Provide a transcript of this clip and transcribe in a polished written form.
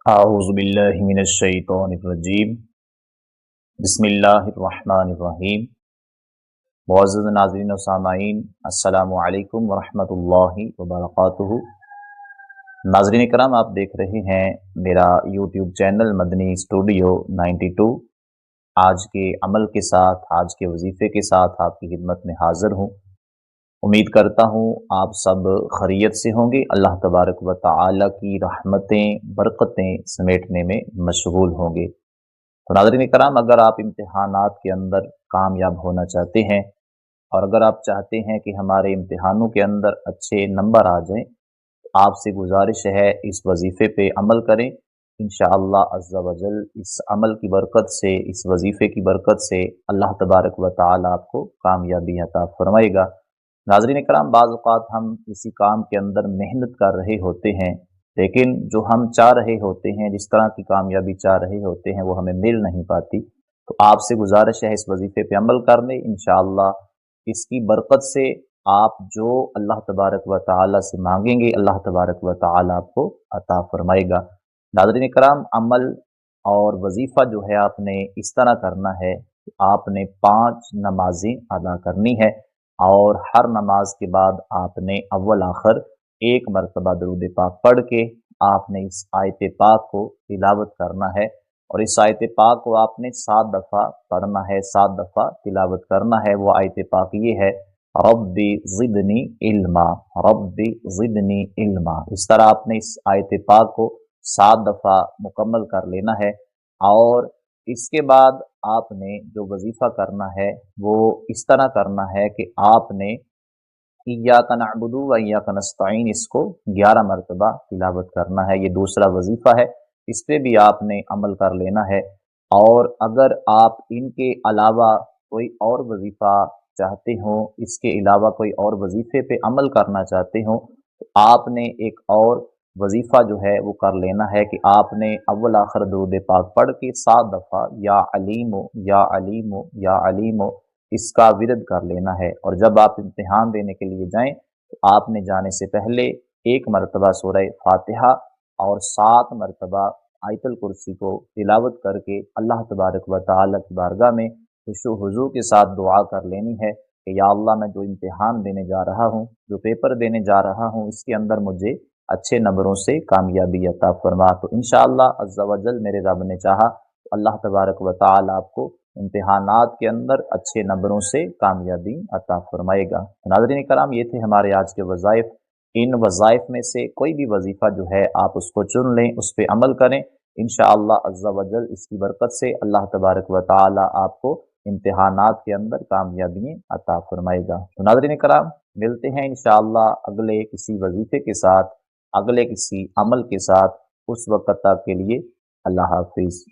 अऊज़ु बिल्लाहि मिनश्शैतानिर्रजीम। बिस्मिल्लाहिर्रहमानिर्रहीम। मुअज़्ज़ज़ नाज़रीन व सामाईन, अस्सलामु अलैकुम व रहमतुल्लाहि व बरकातुहू। नाज़रीन इकराम, आप देख रहे हैं मेरा यूट्यूब चैनल मदनी स्टूडियो 92। आज के अमल के साथ, आज के वजीफ़े के साथ आपकी खिदमत में हाज़िर हूँ। उम्मीद करता हूँ आप सब खैरियत से होंगे, अल्लाह तबारक व तआला की रहमतें, बरकतें समेटने में मशगूल होंगे। तो नाज़रीन कराम, अगर आप इम्तिहानात के अंदर कामयाब होना चाहते हैं और अगर आप चाहते हैं कि हमारे इम्तिहानों के अंदर अच्छे नंबर आ जाएं, तो आपसे गुजारिश है इस वजीफ़े पे अमल करें। इंशाअल्लाह अज़्ज़ा वजल इस अमल की बरकत से, इस वजीफ़े की बरकत से अल्लाह तबारक व तआला आपको कामयाबी अता फरमाएगा। नाज़रीन कराम, बाज़ औक़ात हम किसी काम के अंदर मेहनत कर रहे होते हैं, लेकिन जो हम चाह रहे होते हैं, जिस तरह की कामयाबी चाह रहे होते हैं, वो हमें मिल नहीं पाती। तो आपसे गुजारिश है इस वजीफ़े पे अमल कर लें। इंशाअल्लाह इसकी बरकत से आप जो अल्लाह तबारक व तआला से मांगेंगे, अल्लाह तबारक व तआला आपको अता फरमाएगा। नाज़रीन कराम, अमल और वजीफ़ा जो है आपने इस तरह करना है, आपने 5 नमाज़ें अदा करनी है और हर नमाज के बाद आपने अव्वल आखिर एक मरतबा दरूद पाक पढ़ के आपने इस आयत पाक को तिलावत करना है और इस आयत पाक को आपने 7 दफ़ा पढ़ना है, 7 दफ़ा तिलावत करना है। वो आयत पाक ये है, रब्बी ज़िदनी इल्मा, रब्बी ज़िदनी इल्मा। इस तरह आपने इस आयत पाक को 7 दफ़ा मुकम्मल कर लेना है और इसके बाद आपने जो वजीफ़ा करना है वो इस तरह करना है कि आपने इय्याका नअबुदु व इय्याका नस्तईन इसको 11 मरतबा तिलावत करना है। ये दूसरा वजीफ़ा है, इस पे भी आपने अमल कर लेना है। और अगर आप इनके अलावा कोई और वजीफ़ा चाहते हो, इसके अलावा कोई और वजीफ़े पे अमल करना चाहते हो, तो आपने एक और वजीफ़ा जो है वो कर लेना है कि आपने अव्वल आखिर दरूद पाक पढ़ के 7 दफ़ा या अलीमो या अलीमो या अलीमो इसका विरद कर लेना है। और जब आप इम्तिहान देने के लिए जाएं, तो आपने जाने से पहले 1 मरतबा सूरह फातिहा और 7 मरतबा आयतुल कुर्सी को तिलावत करके अल्लाह तबारक व तआला की बारगाह में खुशू हुजू के साथ दुआ कर लेनी है कि या अल्लाह, मैं जो इम्तिहान देने जा रहा हूँ, जो पेपर देने जा रहा हूँ, इसके अंदर मुझे अच्छे नंबरों से कामयाबी अता फरमा। तो इंशाअल्लाह अज़्ज़ा वजल मेरे रब ने चाहा तो अल्लाह तबारक व तआला आपको इम्तिहानात के अंदर अच्छे नंबरों से कामयाबी अता फरमाएगा। नाज़रीन कराम, ये थे हमारे आज के वज़ाइफ। इन वज़ाइफ में से कोई भी वजीफ़ा जो है आप उसको चुन लें, उस पे अमल करें। इंशाअल्लाह अज़्ज़ा वजल इसकी बरकत से अल्लाह तबारक व तआला आपको इम्तिहानात के अंदर कामयाबी अता फरमाएगा। तो नाज़रीन कराम, मिलते हैं इंशाअल्लाह अगले किसी वजीफ़े के साथ, अगले किसी अमल के साथ। उस वक़्त तक के लिए अल्लाह हाफ़िज़।